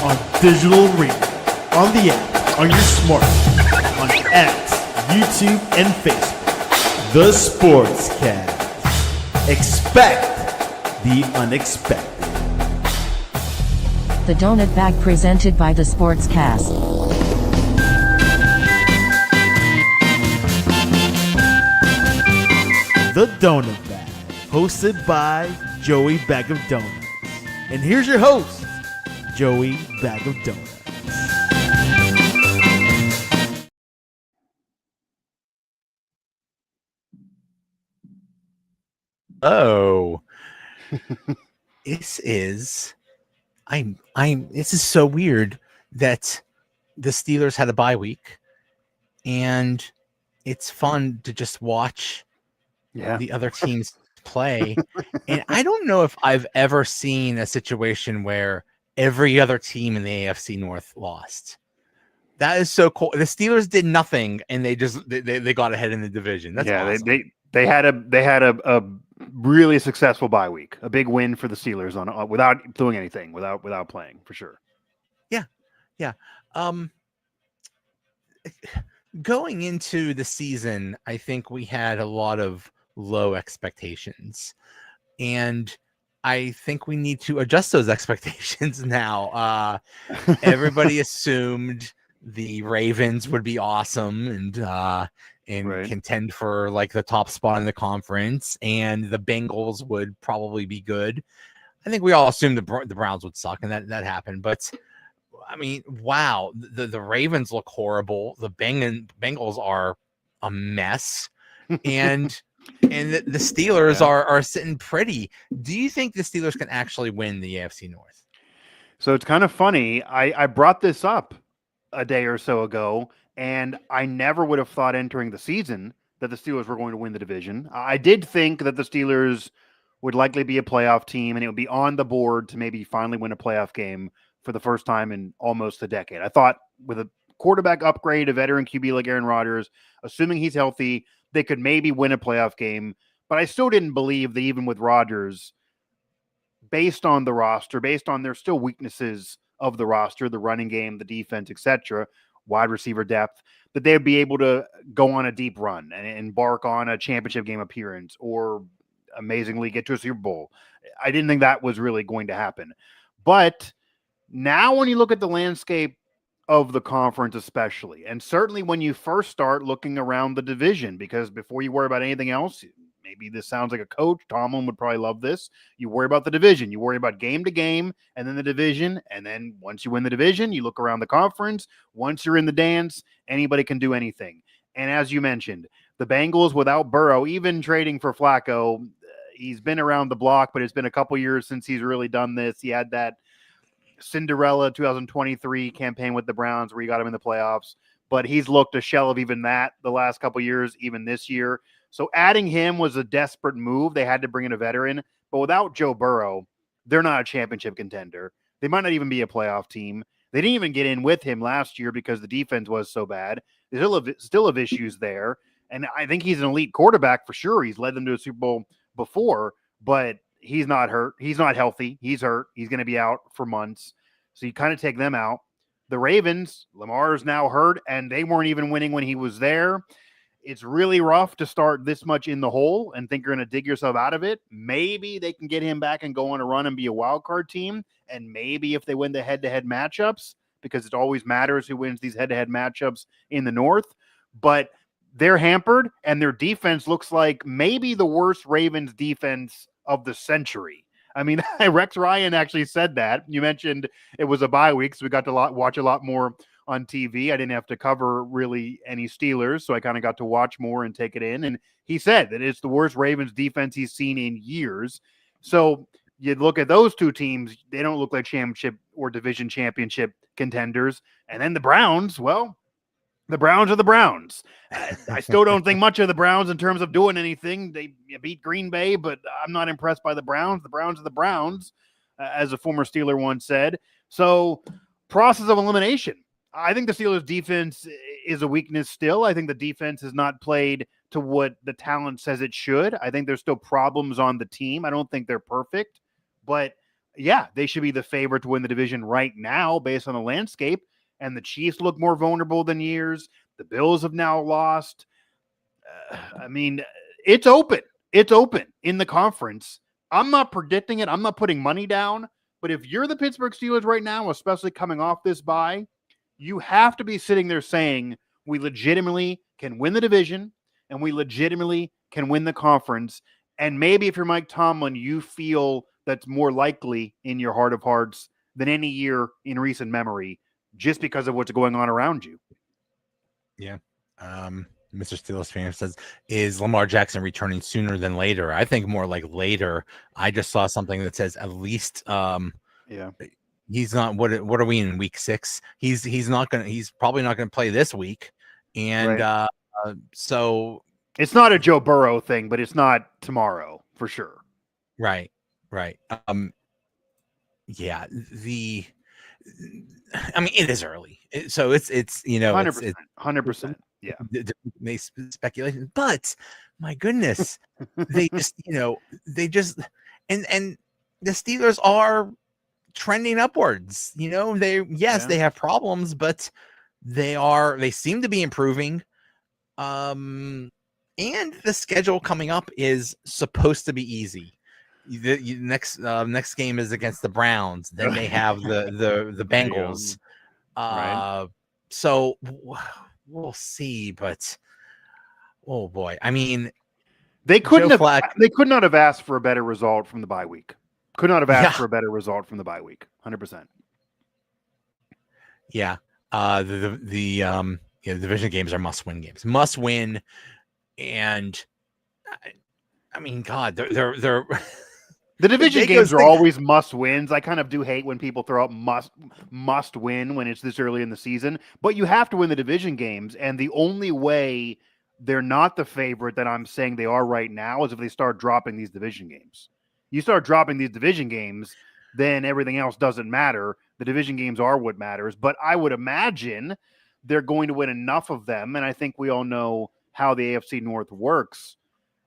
on digital radio, on the app, on your smartphone, on X, YouTube, and Facebook. The Sportscast. Expect the unexpected. The Donut Bag presented by The Sportscast. The Donut Bag, hosted by Joey Bag of Donuts. And here's your host, Joey Bag of Donuts. Oh, this is so weird that the Steelers had a bye week, and it's fun to just watch the other teams play. And I don't know if I've ever seen a situation where every other team in the AFC North lost. That is so cool. The Steelers did nothing, and they got ahead in the division. That's awesome. They had a really successful bye week, a big win for the Steelers on without doing anything, without playing, for sure. Yeah. Going into the season, I think we had a lot of low expectations, and I think we need to adjust those expectations now. Everybody assumed the Ravens would be awesome and contend for like the top spot in the conference, and the Bengals would probably be good. I think we all assumed the Browns would suck, and that happened. But I mean, wow, the Ravens look horrible. The Bengals are a mess, and the Steelers are sitting pretty. Do you think the Steelers can actually win the AFC North? So it's kind of funny. I brought this up a day or so ago, and I never would have thought entering the season that the Steelers were going to win the division. I did think that the Steelers would likely be a playoff team, and it would be on the board to maybe finally win a playoff game for the first time in almost a decade. I thought with a quarterback upgrade, a veteran QB like Aaron Rodgers, assuming he's healthy, they could maybe win a playoff game. But I still didn't believe that even with Rodgers, based on the roster, based on their still weaknesses of the roster, the running game, the defense, etc., wide receiver depth, that they would be able to go on a deep run and embark on a championship game appearance or amazingly get to a Super Bowl. I didn't think that was really going to happen. But now when you look at the landscape of the conference especially, and certainly when you first start looking around the division, because before you worry about anything else, maybe this sounds like a coach, Tomlin would probably love this, you worry about the division. You worry about game to game and then the division, and then once you win the division, you look around the conference. Once you're in the dance, anybody can do anything. And as you mentioned, the Bengals without Burrow, even trading for Flacco, he's been around the block, but it's been a couple years since he's really done this. He had that Cinderella 2023 campaign with the Browns where he got him in the playoffs, but he's looked a shell of even that the last couple years, even this year. So adding him was a desperate move. They had to bring in a veteran, but without Joe Burrow, they're not a championship contender. They might not even be a playoff team. They didn't even get in with him last year because the defense was so bad. They still have issues there. And I think he's an elite quarterback for sure. He's led them to a Super Bowl before, but he's not hurt. He's not healthy. He's hurt. He's going to be out for months. So you kind of take them out. The Ravens, Lamar is now hurt, and they weren't even winning when he was there. It's really rough to start this much in the hole and think you're going to dig yourself out of it. Maybe they can get him back and go on a run and be a wild card team. And maybe if they win the head-to-head matchups, because it always matters who wins these head-to-head matchups in the North. But they're hampered, and their defense looks like maybe the worst Ravens defense of the century. I mean, Rex Ryan actually said that. You mentioned it was a bye week, so we got to watch a lot more on TV. I didn't have to cover really any Steelers, so I kind of got to watch more and take it in. And he said that it's the worst Ravens defense he's seen in years. So you look at those two teams, they don't look like championship or division championship contenders. And then the Browns, well, the Browns are the Browns. I still don't think much of the Browns in terms of doing anything. They beat Green Bay, but I'm not impressed by the Browns. The Browns are the Browns, as a former Steeler once said. So process of elimination. I think the Steelers' defense is a weakness still. I think the defense has not played to what the talent says it should. I think there's still problems on the team. I don't think they're perfect, but yeah, they should be the favorite to win the division right now based on the landscape. And the Chiefs look more vulnerable than years. The Bills have now lost. I mean, it's open. It's open in the conference. I'm not predicting it. I'm not putting money down. But if you're the Pittsburgh Steelers right now, especially coming off this bye, you have to be sitting there saying, we legitimately can win the division and we legitimately can win the conference. And maybe if you're Mike Tomlin, you feel that's more likely in your heart of hearts than any year in recent memory, just because of what's going on around you. Yeah. Mr. Steelers fan says, is Lamar Jackson returning sooner than later? I think more like later. I just saw something that says at least he's not what are we in week 6? He's probably not gonna play this week. And Right. So it's not a Joe Burrow thing, but it's not tomorrow for sure. Right. Yeah, I mean, it is early, so it's 100%. Yeah, they speculation, but my goodness, they just and the Steelers are trending upwards. They have problems, but they seem to be improving. And the schedule coming up is supposed to be easy. The next game is against the Browns. Then they have the Bengals. Right. So we'll see, but oh boy, I mean, they could not have asked for a better result from the bye week. Could not have asked for a better result from the bye week. 100%. Yeah. The division games are must-win games. Must win, and I mean, God, they're the division games are always must wins. I kind of do hate when people throw out must win when it's this early in the season, but you have to win the division games, and the only way they're not the favorite that I'm saying they are right now is if they start dropping these division games. You start dropping these division games, then everything else doesn't matter. The division games are what matters, but I would imagine they're going to win enough of them, and I think we all know how the AFC North works,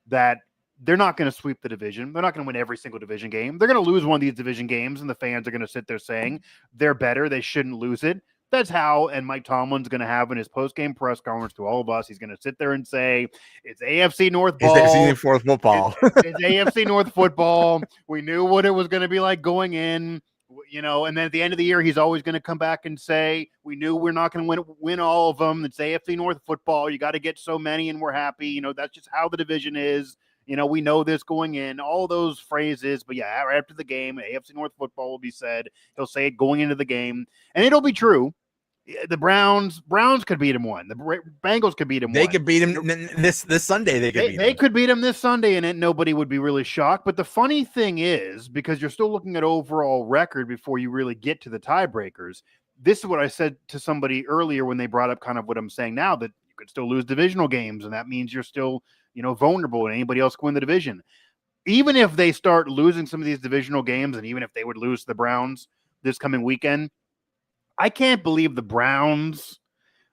that they're not going to sweep the division. They're not going to win every single division game. They're going to lose one of these division games, and the fans are going to sit there saying they're better. They shouldn't lose it. That's how, and Mike Tomlin's going to have in his post-game press conference to all of us, he's going to sit there and say, it's AFC North ball. It's AFC North football. It's AFC North football. We knew what it was going to be like going in. And then at the end of the year, he's always going to come back and say, we knew we're not going to win all of them. It's AFC North football. You got to get so many and we're happy. That's just how the division is. We know this going in, all those phrases. But yeah, right after the game, AFC North football will be said. He'll say it going into the game, and it'll be true. The Browns could beat him one. The Bengals could beat him. They could beat him this Sunday. They could beat him this Sunday, and nobody would be really shocked. But the funny thing is, because you're still looking at overall record before you really get to the tiebreakers. This is what I said to somebody earlier when they brought up kind of what I'm saying now, that you could still lose divisional games, and that means you're still vulnerable, and anybody else can win the division. Even if they start losing some of these divisional games, and even if they would lose to the Browns this coming weekend, I can't believe the Browns,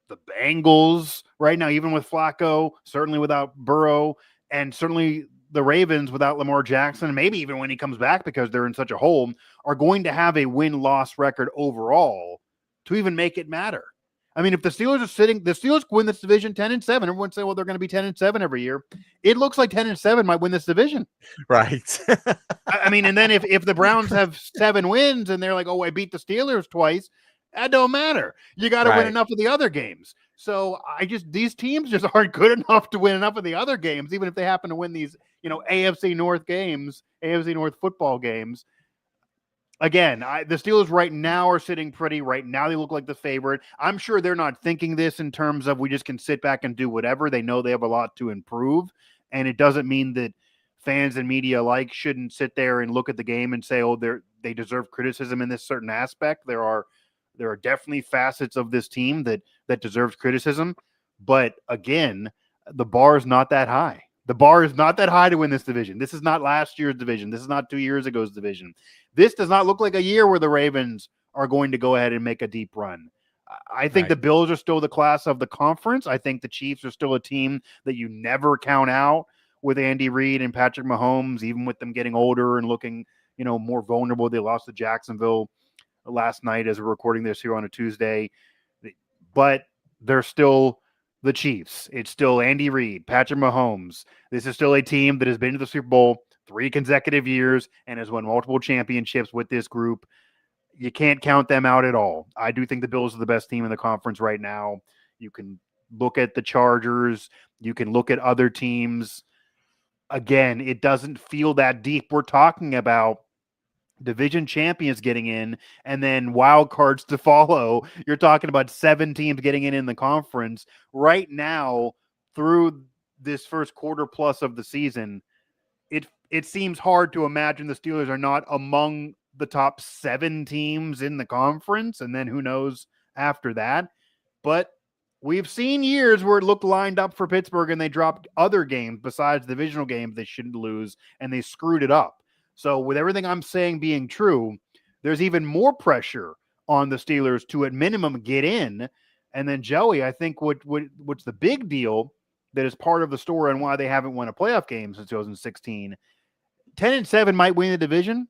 the Bengals right now, even with Flacco, certainly without Burrow, and certainly the Ravens without Lamar Jackson, maybe even when he comes back because they're in such a hole, are going to have a win-loss record overall to even make it matter. I mean, if the Steelers win this division 10-7, everyone say, well, they're going to be 10-7 every year. It looks like 10-7 might win this division. Right. I mean, and then if the Browns have 7 wins and they're like, oh, I beat the Steelers twice, that don't matter. You got to win enough of the other games. So these teams just aren't good enough to win enough of the other games, even if they happen to win these, AFC North games, AFC North football games. Again, the Steelers right now are sitting pretty. Right now, they look like the favorite. I'm sure they're not thinking this in terms of we just can sit back and do whatever. They know they have a lot to improve, and it doesn't mean that fans and media alike shouldn't sit there and look at the game and say, oh, they deserve criticism in this certain aspect. There are definitely facets of this team that deserves criticism. But again, the bar is not that high. The bar is not that high to win this division. This is not last year's division. This is not 2 years ago's division. This does not look like a year where the Ravens are going to go ahead and make a deep run. I think the Bills are still the class of the conference. I think the Chiefs are still a team that you never count out with Andy Reid and Patrick Mahomes, even with them getting older and looking, more vulnerable. They lost to Jacksonville last night as we're recording this here on a Tuesday, but they're still the Chiefs. It's still Andy Reid, Patrick Mahomes. This is still a team that has been to the Super Bowl 3 consecutive years and has won multiple championships with this group. You can't count them out at all. I do think the Bills are the best team in the conference right now. You can look at the Chargers. You can look at other teams. Again, it doesn't feel that deep. We're talking about division champions getting in and then wild cards to follow. You're talking about 7 teams getting in the conference right now through this first quarter plus of the season. It seems hard to imagine the Steelers are not among the top 7 teams in the conference, and then who knows after that. But we've seen years where it looked lined up for Pittsburgh and they dropped other games besides divisional games they shouldn't lose, and they screwed it up. So with everything I'm saying being true, there's even more pressure on the Steelers to at minimum get in. And then Joey, I think what's the big deal that is part of the story and why they haven't won a playoff game since 2016, 10-7 might win the division.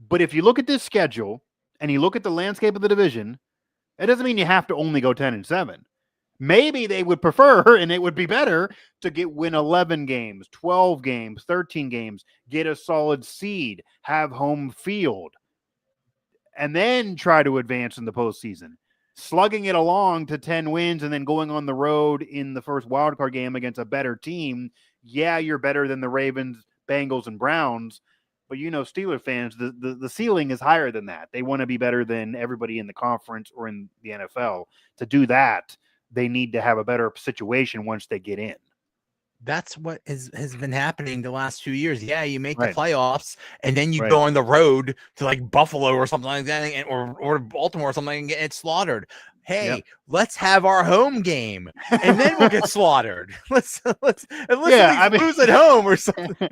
But if you look at this schedule and you look at the landscape of the division, it doesn't mean you have to only go 10-7. Maybe they would prefer, and it would be better to win 11 games, 12 games, 13 games, get a solid seed, have home field, and then try to advance in the postseason. Slugging it along to 10 wins and then going on the road in the first wildcard game against a better team. Yeah, you're better than the Ravens, Bengals, and Browns, but Steeler fans, the ceiling is higher than that. They want to be better than everybody in the conference or in the NFL. To do that, they need to have a better situation once they get in. That's what has been happening the last 2 years. Yeah, you make Right. the playoffs, and then you Right. go on the road to like Buffalo or something like that, or Baltimore or something, and get slaughtered. Hey, let's have our home game, and then we'll get slaughtered. Let's lose at home or something.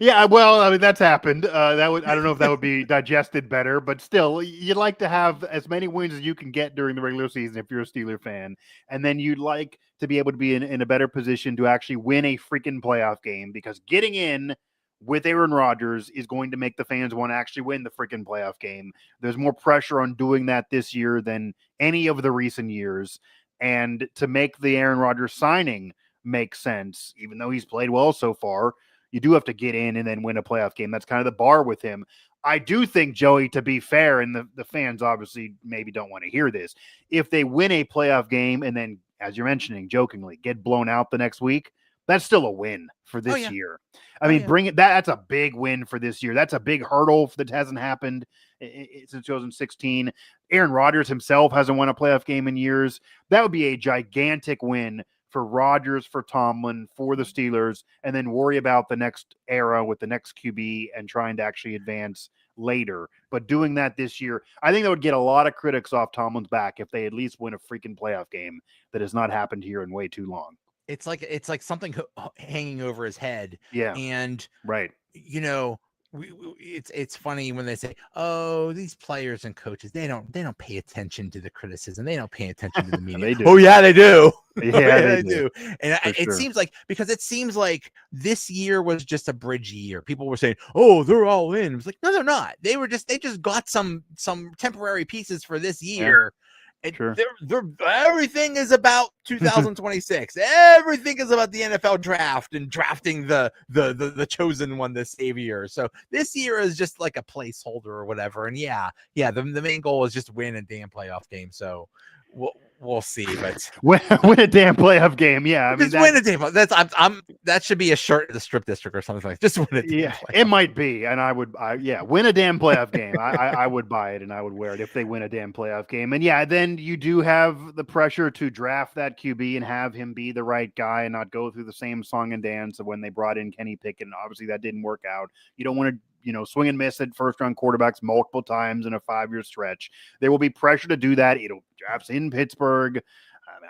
Yeah, well, I mean that's happened. I don't know if that would be digested better, but still, you'd like to have as many wins as you can get during the regular season if you're a Steeler fan, and then you'd like to be able to be in a better position to actually win a freaking playoff game, because getting in with Aaron Rodgers is going to make the fans want to actually win the freaking playoff game. There's more pressure on doing that this year than any of the recent years. And to make the Aaron Rodgers signing make sense, even though he's played well so far, you do have to get in and then win a playoff game. That's kind of the bar with him. I do think, Joey, to be fair, and the fans obviously maybe don't want to hear this, if they win a playoff game and then, as you're mentioning, jokingly, get blown out the next week, that's still a win for this year. I mean, bring it. That's a big win for this year. That's a big hurdle that hasn't happened since 2016. Aaron Rodgers himself hasn't won a playoff game in years. That would be a gigantic win for Rodgers, for Tomlin, for the Steelers, and then worry about the next era with the next QB and trying to actually advance later. But doing that this year, I think that would get a lot of critics off Tomlin's back if they at least win a freaking playoff game that has not happened here in way too long. It's like something hanging over his head. Yeah. And right. It's funny when they say, "Oh, these players and coaches, they don't pay attention to the criticism. They don't pay attention to the media." They do. Oh yeah, they do. Yeah, they do. And sure. it seems like this year was just a bridge year. People were saying, "Oh, they're all in." It's like, no, they're not. They just got some temporary pieces for this year. And Sure. Everything is about 2026. Everything is about the NFL draft and drafting the chosen one, the savior. So this year is just like a placeholder or whatever. And the main goal is just win a damn playoff game. So we'll see, but win a damn playoff game. Yeah, I mean, win a damn. That should be a shirt at the strip district or something like that. Just win a damn. Yeah, it might be, and win a damn playoff game. I would buy it and I would wear it if they win a damn playoff game. And then you do have the pressure to draft that QB and have him be the right guy and not go through the same song and dance of when they brought in Kenny Pickett. Obviously, that didn't work out. You don't want to swing and miss at first-round quarterbacks multiple times in a 5-year stretch. There will be pressure to do that. It'll drafts in Pittsburgh.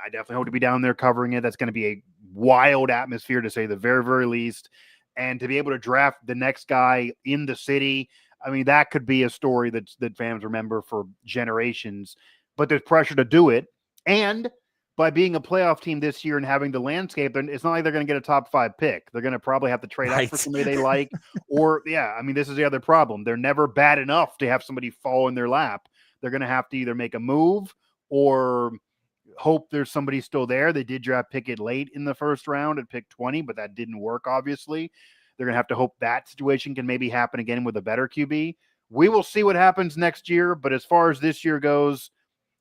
I definitely hope to be down there covering it. That's going to be a wild atmosphere, to say the very, very least. And to be able to draft the next guy in the city, I mean, that could be a story that fans remember for generations. But there's pressure to do it. And by being a playoff team this year and having the landscape, it's not like they're going to get a top 5 pick. They're going to probably have to trade up for somebody they like. Or, this is the other problem. They're never bad enough to have somebody fall in their lap. They're going to have to either make a move or hope there's somebody still there. They did draft Pickett late in the first round at pick 20, but that didn't work, obviously. They're going to have to hope that situation can maybe happen again with a better QB. We will see what happens next year, but as far as this year goes,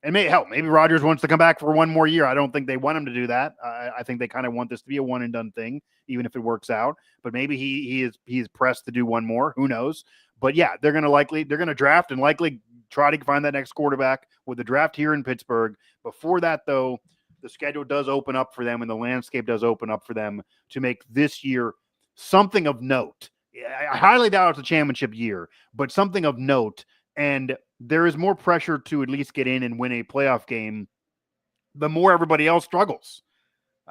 and maybe Rodgers wants to come back for one more year. I don't think they want him to do that. I think they kind of want this to be a one and done thing, even if it works out. But maybe he's pressed to do one more. Who knows? But yeah, they're going to draft and likely try to find that next quarterback with the draft here in Pittsburgh. Before that, though, the schedule does open up for them and the landscape does open up for them to make this year something of note. I highly doubt it's a championship year, but something of note. And there is more pressure to at least get in and win a playoff game the more everybody else struggles.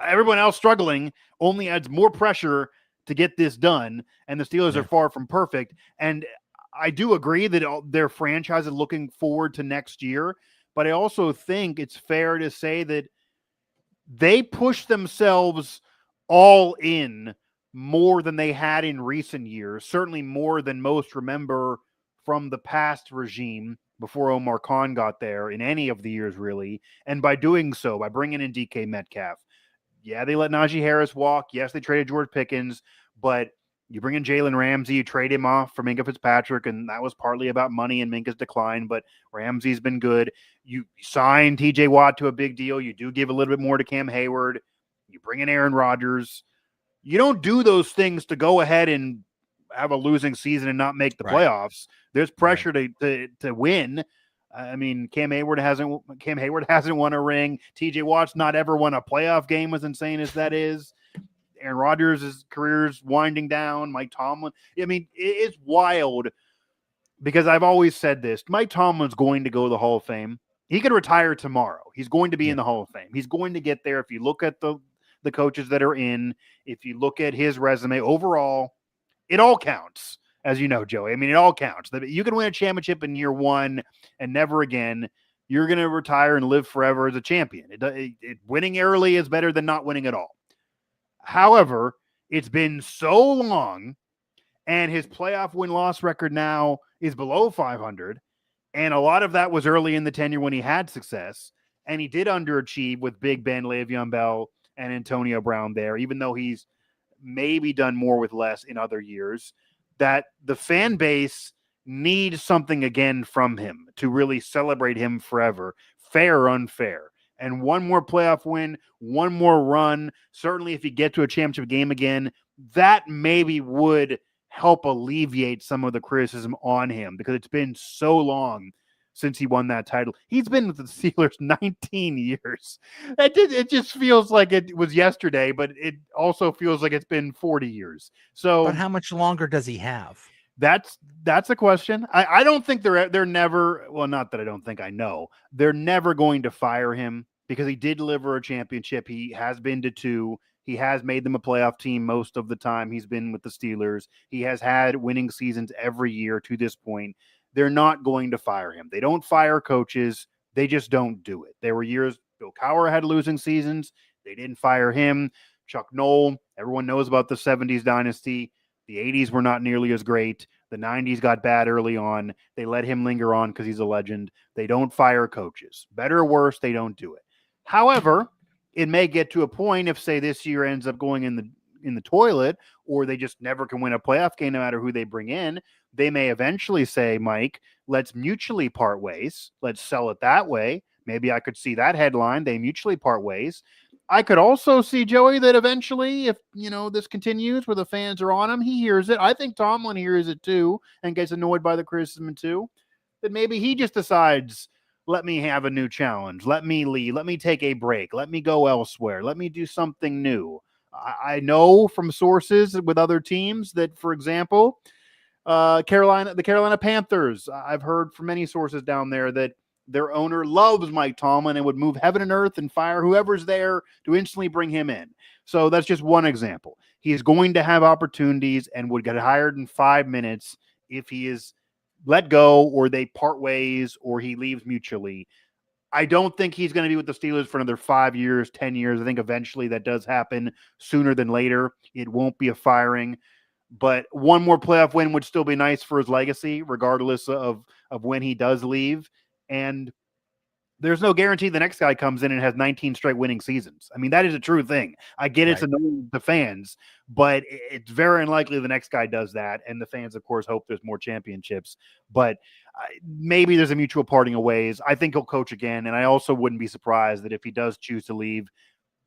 Everyone else struggling only adds more pressure to get this done, and the Steelers are far from perfect. And I do agree that their franchise is looking forward to next year, but I also think it's fair to say that they push themselves all in more than they had in recent years, certainly more than most remember from the past regime before Omar Khan got there in any of the years, really. And by doing so, by bringing in DK Metcalf, they let Najee Harris walk. Yes, they traded George Pickens, but you bring in Jalen Ramsey, you trade him off for Minkah Fitzpatrick, and that was partly about money and Minkah's decline, but Ramsey's been good. You sign TJ Watt to a big deal. You do give a little bit more to Cam Hayward. You bring in Aaron Rodgers. You don't do those things to go ahead and have a losing season and not make the playoffs. There's pressure to win. I mean, Cam Hayward hasn't won a ring. TJ Watt's not ever won a playoff game, as insane as that is. Aaron Rodgers' career's winding down. Mike Tomlin. I mean, it's wild because I've always said this. Mike Tomlin's going to go to the Hall of Fame. He could retire tomorrow. He's going to be in the Hall of Fame. He's going to get there. If you look at the coaches that are in, if you look at his resume overall, it all counts, as you know, Joey. I mean, it all counts. You can win a championship in year one and never again. You're going to retire and live forever as a champion. Winning early is better than not winning at all. However, it's been so long, and his playoff win-loss record now is below 500, and a lot of that was early in the tenure when he had success, and he did underachieve with Big Ben, Le'Veon Bell, and Antonio Brown there, even though he's maybe done more with less in other years, that the fan base needs something again from him to really celebrate him forever, fair or unfair. And one more playoff win, one more run, certainly if you get to a championship game again, that maybe would help alleviate some of the criticism on him because it's been so long since he won that title. He's been with the Steelers 19 years. It just feels like it was yesterday, but it also feels like it's been 40 years. So, but how much longer does he have? That's a question. I don't think they're never, well, not that I don't think, I know. They're never going to fire him because he did deliver a championship. He has been to 2. He has made them a playoff team most of the time he's been with the Steelers. He has had winning seasons every year to this point. They're not going to fire him. They don't fire coaches. They just don't do it. There were years Bill Cowher had losing seasons. They didn't fire him. Chuck Noll, everyone knows about the 70s dynasty. The 80s were not nearly as great. The 90s got bad early on. They let him linger on because he's a legend. They don't fire coaches. Better or worse, they don't do it. However, it may get to a point if, say, this year ends up going in the toilet, or they just never can win a playoff game no matter who they bring in. They may eventually say, Mike, let's mutually part ways. Let's sell it that way. Maybe I could see that headline. They mutually part ways. I could also see, Joey, that eventually, if this continues where the fans are on him, he hears it. I think Tomlin hears it too and gets annoyed by the criticism too. That maybe he just decides, let me have a new challenge. Let me leave. Let me take a break. Let me go elsewhere. Let me do something new. I know from sources with other teams that, for example, the Carolina Panthers, I've heard from many sources down there that their owner loves Mike Tomlin and would move heaven and earth and fire whoever's there to instantly bring him in. So that's just one example. He's going to have opportunities and would get hired in 5 minutes if he is let go or they part ways or he leaves mutually. I don't think he's going to be with the Steelers for another 5 years, 10 years. I think eventually that does happen sooner than later. It won't be a firing, but one more playoff win would still be nice for his legacy, regardless of when he does leave. And there's no guarantee the next guy comes in and has 19 straight winning seasons. I mean, that is a true thing. I get it's annoying to fans, but it's very unlikely the next guy does that. And the fans, of course, hope there's more championships. But maybe there's a mutual parting of ways. I think he'll coach again. And I also wouldn't be surprised that if he does choose to leave,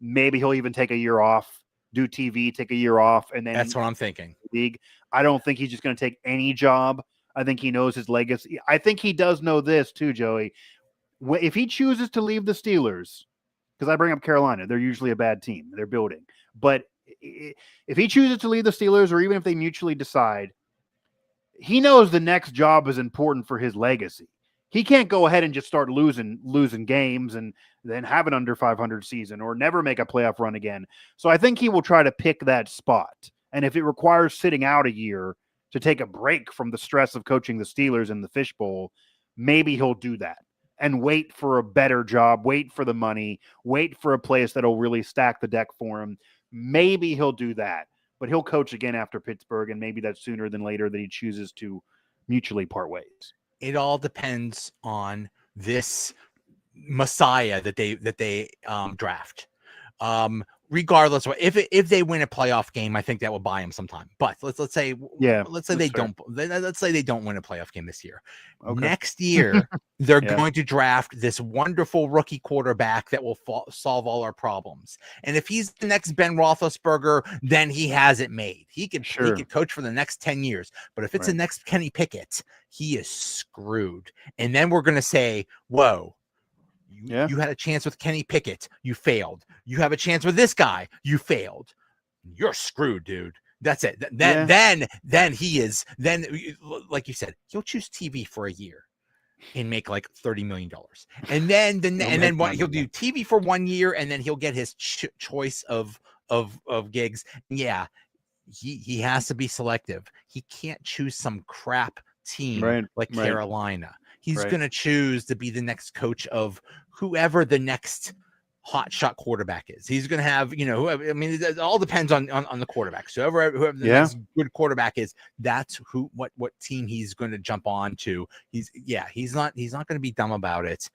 maybe he'll even take a year off, do TV, take a year off. And then that's what I'm thinking. League. I don't think he's just going to take any job. I think he knows his legacy. I think he does know this too, Joey. If he chooses to leave the Steelers, because I bring up Carolina, they're usually a bad team. They're building. But if he chooses to leave the Steelers, or even if they mutually decide, he knows the next job is important for his legacy. He can't go ahead and just start losing games and then have an under 500 season or never make a playoff run again. So I think he will try to pick that spot. And if it requires sitting out a year to take a break from the stress of coaching the Steelers in the fishbowl, maybe he'll do that and wait for a better job, wait for the money, wait for a place that'll really stack the deck for him. Maybe he'll do that, but he'll coach again after Pittsburgh, and maybe that's sooner than later that he chooses to mutually part ways. It all depends on this Messiah that they draft. Regardless of if they win a playoff game, I think that will buy him some time. But let's say they don't. Let's say they don't win a playoff game this year. Okay. Next year, they're going to draft this wonderful rookie quarterback that will solve all our problems. And if he's the next Ben Roethlisberger, then he has it made. He could coach for the next 10 years. But if it's the next Kenny Pickett, he is screwed. And then we're going to say, whoa. You had a chance with Kenny Pickett. You failed. You have a chance with this guy. You failed. You're screwed, dude. That's it. Then he is. Then, like you said, he'll choose TV for a year and make like $30 million. And then he'll do TV for 1 year, and then he'll get his choice of gigs. Yeah, he has to be selective. He can't choose some crap team like Carolina. He's going to choose to be the next coach of whoever the next hotshot quarterback is. He's going to have, whoever. I mean, it all depends on the quarterback. So whoever the next good quarterback is, that's what team he's going to jump on to. He's not going to be dumb about it.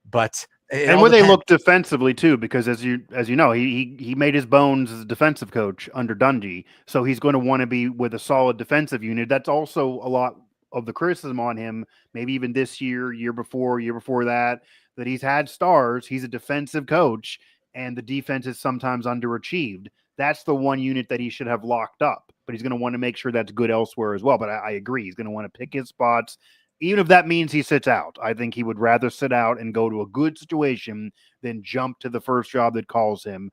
But they look defensively too, because as you know, he made his bones as a defensive coach under Dungy, so he's going to want to be with a solid defensive unit. That's also a lot of the criticism on him, maybe even this year before that he's had stars. He's a defensive coach, and the defense is sometimes underachieved. That's the one unit that he should have locked up, but he's going to want to make sure that's good elsewhere as well. But I agree. He's going to want to pick his spots, even if that means he sits out. I think he would rather sit out and go to a good situation than jump to the first job that calls him.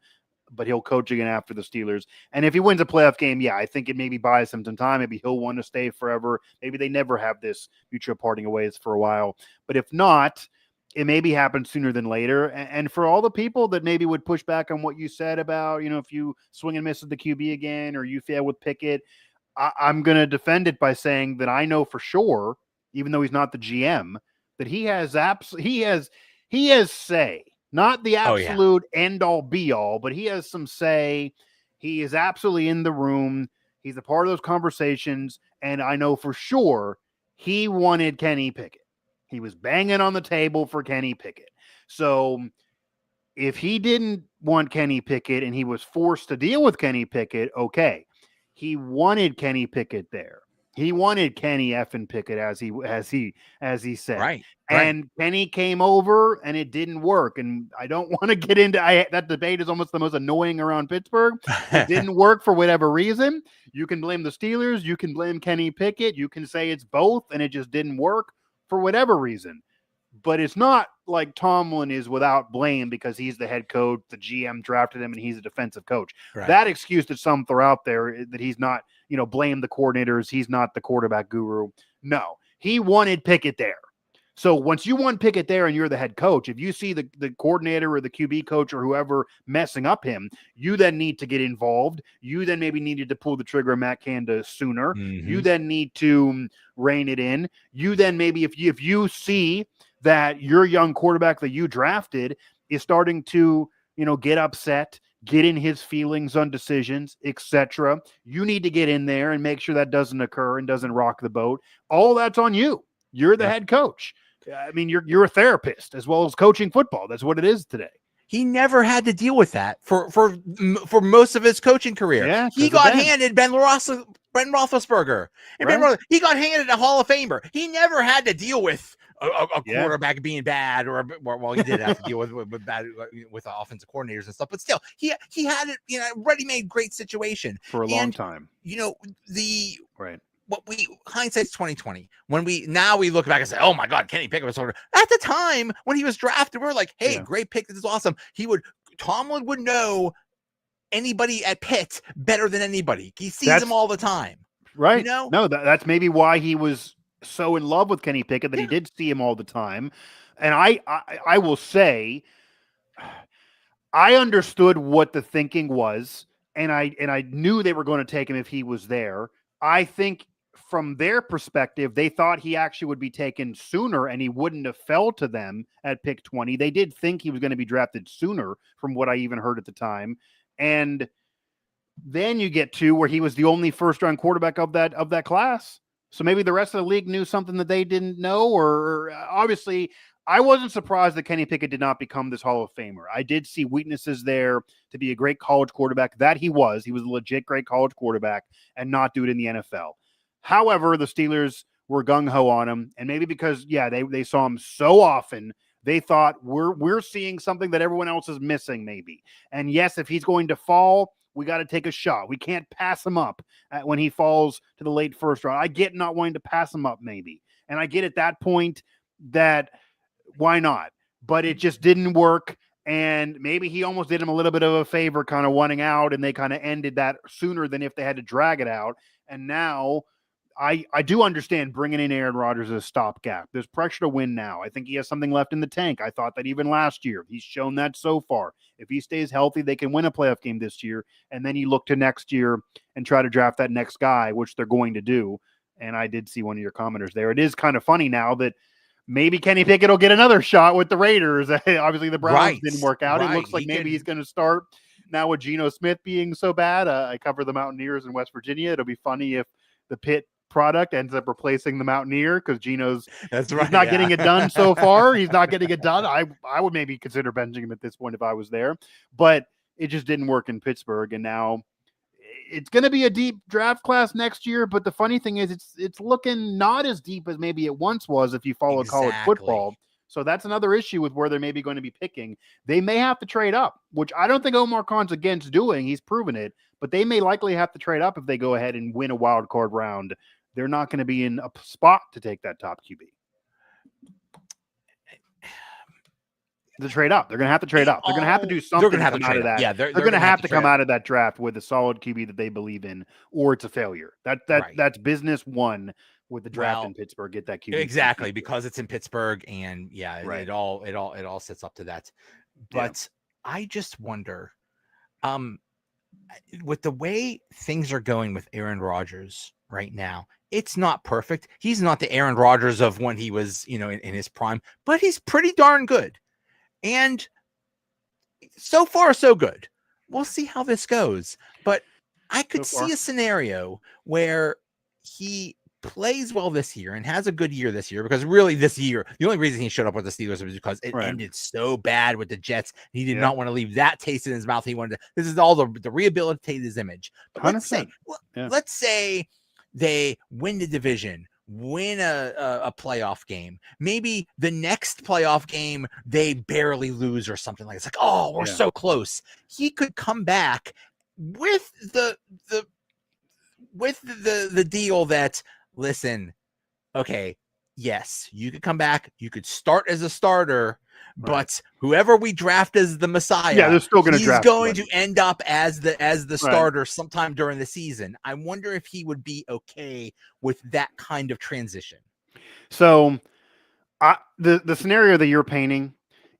But he'll coach again after the Steelers. And if he wins a playoff game, I think it maybe buys him some time. Maybe he'll want to stay forever. Maybe they never have this mutual parting of ways for a while. But if not, it maybe happens sooner than later. And for all the people that maybe would push back on what you said about, if you swing and miss with the QB again, or you fail with Pickett, I'm going to defend it by saying that I know for sure, even though he's not the GM, that he has say. Not the absolute end-all, be-all, but he has some say. He is absolutely in the room. He's a part of those conversations, and I know for sure he wanted Kenny Pickett. He was banging on the table for Kenny Pickett. So if he didn't want Kenny Pickett and he was forced to deal with Kenny Pickett, okay. He wanted Kenny Pickett there. He wanted Kenny effing Pickett, as he said. Right. And Kenny came over, and it didn't work. And I don't want to get into that debate is almost the most annoying around Pittsburgh. It didn't work for whatever reason. You can blame the Steelers. You can blame Kenny Pickett. You can say it's both, and it just didn't work for whatever reason. But it's not like Tomlin is without blame because he's the head coach, the GM drafted him, and he's a defensive coach. Right. That excuse that some throw out there that he's not, blame the coordinators, he's not the quarterback guru. No, he wanted Pickett there. So once you want Pickett there and you're the head coach, if you see the coordinator or the QB coach or whoever messing up him, you then need to get involved. You then maybe needed to pull the trigger on Matt Canada sooner. Mm-hmm. You then need to rein it in. You then maybe if you see that your young quarterback that you drafted is starting to, get upset, get in his feelings on decisions, etc. You need to get in there and make sure that doesn't occur and doesn't rock the boat. All that's on you. You're the head coach. I mean, you're a therapist as well as coaching football. That's what it is today. He never had to deal with that for most of his coaching career. Yeah, he got handed Ben Roethlisberger. And he got handed a Hall of Famer. He never had to deal with a quarterback being bad, well, he did have to deal with bad with the offensive coordinators and stuff. But still, he had it, ready-made great situation for a long time. What hindsight's 2020. When we look back and say, "Oh my God, Kenny Pickett was so good." At the time when he was drafted, we were like, "Hey, great pick! This is awesome." Tomlin would know anybody at Pitt better than anybody. He sees him all the time, right? No, that's maybe why he was so in love with Kenny Pickett that he did see him all the time. And I will say, I understood what the thinking was, and I knew they were going to take him if he was there. I think from their perspective, they thought he actually would be taken sooner and he wouldn't have fell to them at pick 20. They did think he was going to be drafted sooner from what I even heard at the time. And then you get to where he was the only first-round quarterback of that class. So maybe the rest of the league knew something that they didn't know, or obviously I wasn't surprised that Kenny Pickett did not become this Hall of Famer. I did see weaknesses there to be a great college quarterback. That he was a legit great college quarterback and not do it in the NFL. However, the Steelers were gung-ho on him, and maybe because, they saw him so often, they thought we're seeing something that everyone else is missing maybe. And yes, if he's going to fall, we got to take a shot. We can't pass him up when he falls to the late first round. I get not wanting to pass him up maybe. And I get at that point that why not? But it just didn't work. And maybe he almost did him a little bit of a favor kind of wanting out, and they kind of ended that sooner than if they had to drag it out. And now I do understand bringing in Aaron Rodgers as a stopgap. There's pressure to win now. I think he has something left in the tank. I thought that even last year. He's shown that so far. If he stays healthy, they can win a playoff game this year. And then you look to next year and try to draft that next guy, which they're going to do. And I did see one of your commenters there. It is kind of funny now that maybe Kenny Pickett will get another shot with the Raiders. Obviously, the Browns didn't work out. It looks like he's going to start now with Geno Smith being so bad. I cover the Mountaineers in West Virginia. It'll be funny if the Pitt product ends up replacing the Mountaineer because Geno's he's not getting it done so far. He's not getting it done. I would maybe consider benching him at this point if I was there, but it just didn't work in Pittsburgh. And now it's going to be a deep draft class next year. But the funny thing is it's looking not as deep as maybe it once was if you follow college football. So that's another issue with where they're maybe going to be picking. They may have to trade up, which I don't think Omar Khan's against doing. He's proven it, but they may likely have to trade up if they go ahead and win a wild card round. They're not going to be in a spot to take that top QB. To trade up. They're going to have to trade up. They're going to have to do something. They're going to have to come out of that. Yeah, they're going to have to come out of that draft with a solid QB that they believe in, or it's a failure. That's business one with the draft in Pittsburgh. Get that QB. Exactly, because it's in Pittsburgh, and it all sets up to that. But I just wonder, with the way things are going with Aaron Rodgers right now, it's not perfect. He's not the Aaron Rodgers of when he was, in his prime, but he's pretty darn good. And so far, so good. We'll see how this goes. But I could see a scenario where he plays well this year and has a good year this year, because really this year, the only reason he showed up with the Steelers was because it ended so bad with the Jets. He did not want to leave that taste in his mouth. He wanted to, this is all to rehabilitate his image. But let's say they win the division, win a playoff game. Maybe the next playoff game, they barely lose or something like that. It's like, oh, we're so close. He could come back with the deal that, listen, okay, yes, you could come back. You could start as a starter, but whoever we draft as the Messiah, they're still going to draft. He's going to end up as the starter sometime during the season. I wonder if he would be okay with that kind of transition. So, the scenario that you're painting,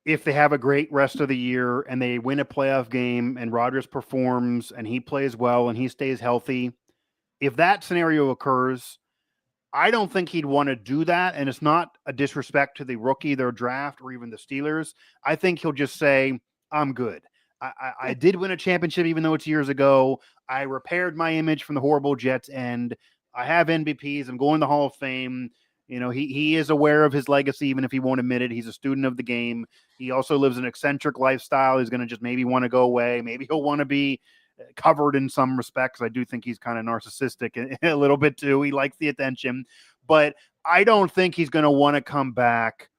if they have a great rest of the year and they win a playoff game and Rodgers performs and he plays well and he stays healthy, if that scenario occurs, I don't think he'd want to do that. And it's not a disrespect to the rookie, their draft, or even the Steelers. I think he'll just say, I'm good. I did win a championship, even though it's years ago. I repaired my image from the horrible Jets end. I have MVPs. I'm going to the Hall of Fame. You know, he is aware of his legacy, even if he won't admit it. He's a student of the game. He also lives an eccentric lifestyle. He's going to just maybe want to go away. Maybe he'll want to be covered in some respects. I do think he's kind of narcissistic a little bit too. He likes the attention, but I don't think he's going to want to come back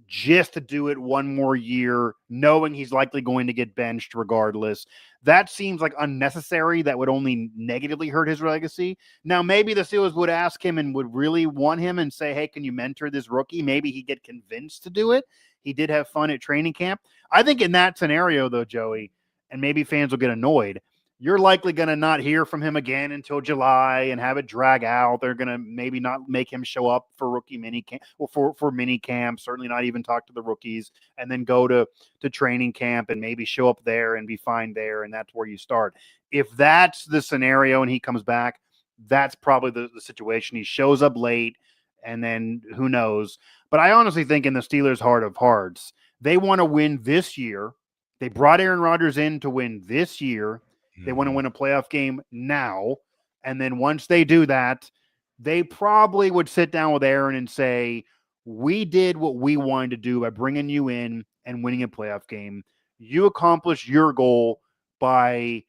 just to do it one more year, knowing he's likely going to get benched regardless. That seems like unnecessary. That would only negatively hurt his legacy. Now, maybe the Steelers would ask him and would really want him and say, hey, can you mentor this rookie? Maybe he'd get convinced to do it. He did have fun at training camp. I think in that scenario, though, Joey, and maybe fans will get annoyed, you're likely going to not hear from him again until July and have it drag out. They're going to maybe not make him show up for rookie mini camp or for mini camp, certainly not even talk to the rookies, and then go to training camp and maybe show up there and be fine there. And that's where you start. If that's the scenario and he comes back, that's probably the situation. He shows up late and then who knows. But I honestly think in the Steelers' heart of hearts, they want to win this year. They brought Aaron Rodgers in to win this year. They want to win a playoff game now. And then once they do that, they probably would sit down with Aaron and say, we did what we wanted to do by bringing you in and winning a playoff game. You accomplished your goal by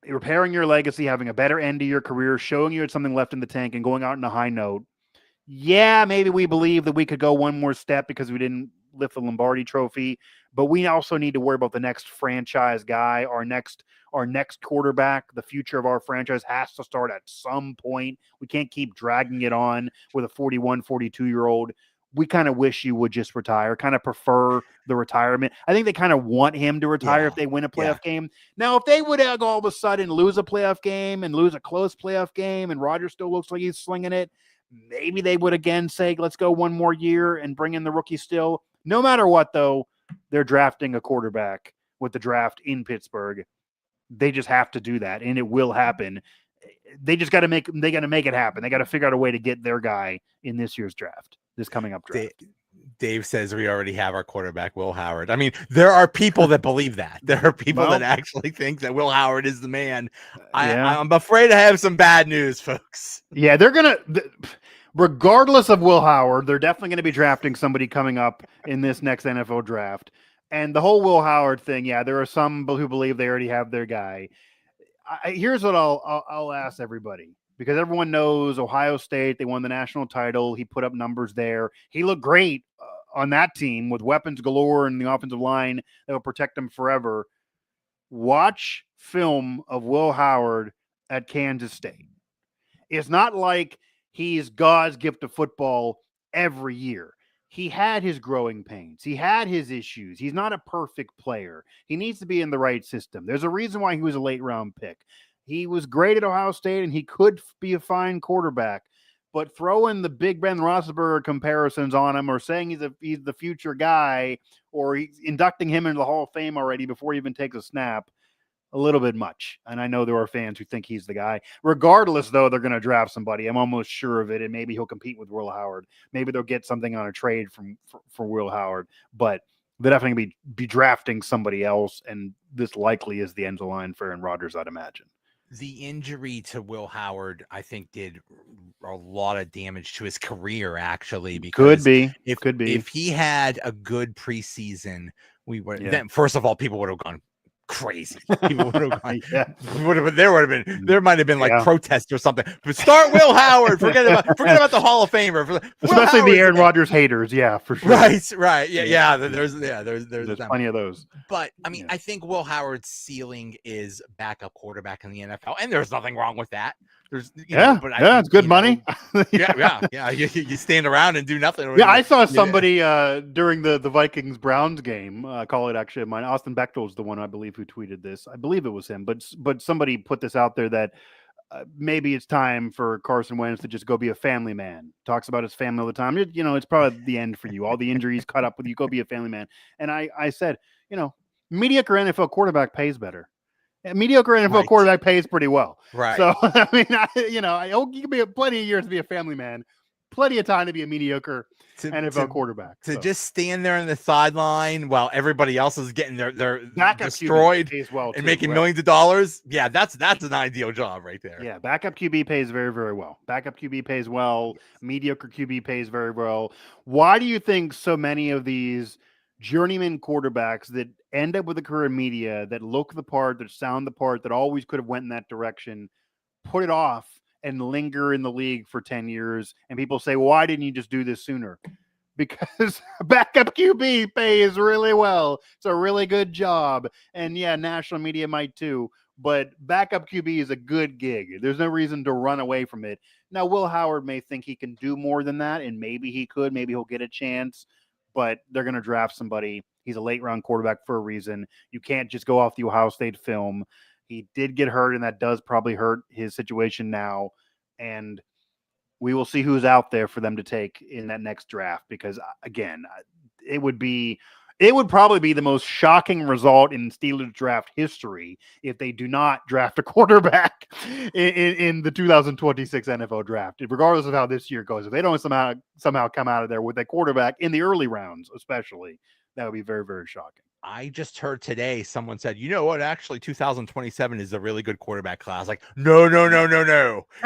repairing your legacy, having a better end to your career, showing you had something left in the tank and going out on a high note. Yeah, maybe we believe that we could go one more step because we didn't lift the Lombardi trophy, but we also need to worry about the next franchise guy, our next quarterback. The future of our franchise has to start at some point. We can't keep dragging it on with a 41, 42-year-old. We kind of wish you would just retire, kind of prefer the retirement. I think they kind of want him to retire if they win a playoff game. Now, if they would all of a sudden lose a playoff game and lose a close playoff game and Rodgers still looks like he's slinging it, maybe they would again say, let's go one more year and bring in the rookie still. No matter what, though, they're drafting a quarterback with the draft in Pittsburgh. They just have to do that, and it will happen. They just got to make it happen. They got to figure out a way to get their guy in this year's draft, this coming up draft. Dave says we already have our quarterback, Will Howard. I mean, there are people that believe that. There are people that actually think that Will Howard is the man. I'm afraid I have some bad news, folks. Yeah, they're going to regardless of Will Howard, they're definitely going to be drafting somebody coming up in this next NFL draft. And the whole Will Howard thing, there are some who believe they already have their guy. Here's what I'll ask everybody, because everyone knows Ohio State, they won the national title. He put up numbers there. He looked great on that team with weapons galore and the offensive line that will protect him forever. Watch film of Will Howard at Kansas State. It's not like he's God's gift to football every year. He had his growing pains. He had his issues. He's not a perfect player. He needs to be in the right system. There's a reason why he was a late round pick. He was great at Ohio State and he could be a fine quarterback, but throwing the Big Ben Roethlisberger comparisons on him or saying he's the future guy or he's inducting him into the Hall of Fame already before he even takes a snap, a little bit much. And I know there are fans who think he's the guy. Regardless, though, they're going to draft somebody. I'm almost sure of it. And maybe he'll compete with Will Howard. Maybe they'll get something on a trade for Will Howard. But they're definitely going to be drafting somebody else. And this likely is the end of the line for Aaron Rodgers, I'd imagine. The injury to Will Howard, I think, did a lot of damage to his career, actually. Because could be. If he had a good preseason, we would then, first of all, people would have gone crazy. People would have gone, there might have been like protests or something. But start Will Howard. Forget about the Hall of Famer. Especially the Aaron Rodgers haters, for sure. Right. Yeah. There's plenty of those. But I mean, I think Will Howard's ceiling is backup quarterback in the NFL, and there's nothing wrong with that. There's it's good money. You stand around and do nothing. I saw somebody during the Vikings Browns game. Call it actually mine. Austin Bechtel is the one I believe who tweeted this. I believe it was him, but somebody put this out there that maybe it's time for Carson Wentz to just go be a family man. Talks about his family all the time. It's probably the end for you. All the injuries caught up with you. Go be a family man. And I said, mediocre NFL quarterback pays better. A mediocre NFL Right. quarterback pays pretty well. Right. So, I mean, you can be plenty of years to be a family man, plenty of time to be a mediocre NFL quarterback. To So. just stand there on the sideline while everybody else is getting their Backup destroyed QB pays well and too, making right? millions of dollars. Yeah, that's an ideal job right there. Yeah, backup QB pays very, very well. Backup QB pays well. Mediocre QB pays very well. Why do you think so many of these journeyman quarterbacks that end up with a career in media, that look the part, that sound the part, that always could have went in that direction, put it off and linger in the league for 10 years? And people say, why didn't you just do this sooner? Because backup QB pays really well. It's a really good job. And yeah, national media might too. But backup QB is a good gig. There's no reason to run away from it. Now, Will Howard may think he can do more than that, and maybe he could. Maybe he'll get a chance, but they're going to draft somebody. He's a late-round quarterback for a reason. You can't just go off the Ohio State film. He did get hurt, and that does probably hurt his situation now. And we will see who's out there for them to take in that next draft, because, again, it would probably be the most shocking result in Steelers draft history if they do not draft a quarterback in the 2026 NFL draft, regardless of how this year goes. If they don't somehow come out of there with a quarterback in the early rounds, especially, that would be very, very shocking. I just heard today someone said, you know what? Actually, 2027 is a really good quarterback class. Like, no.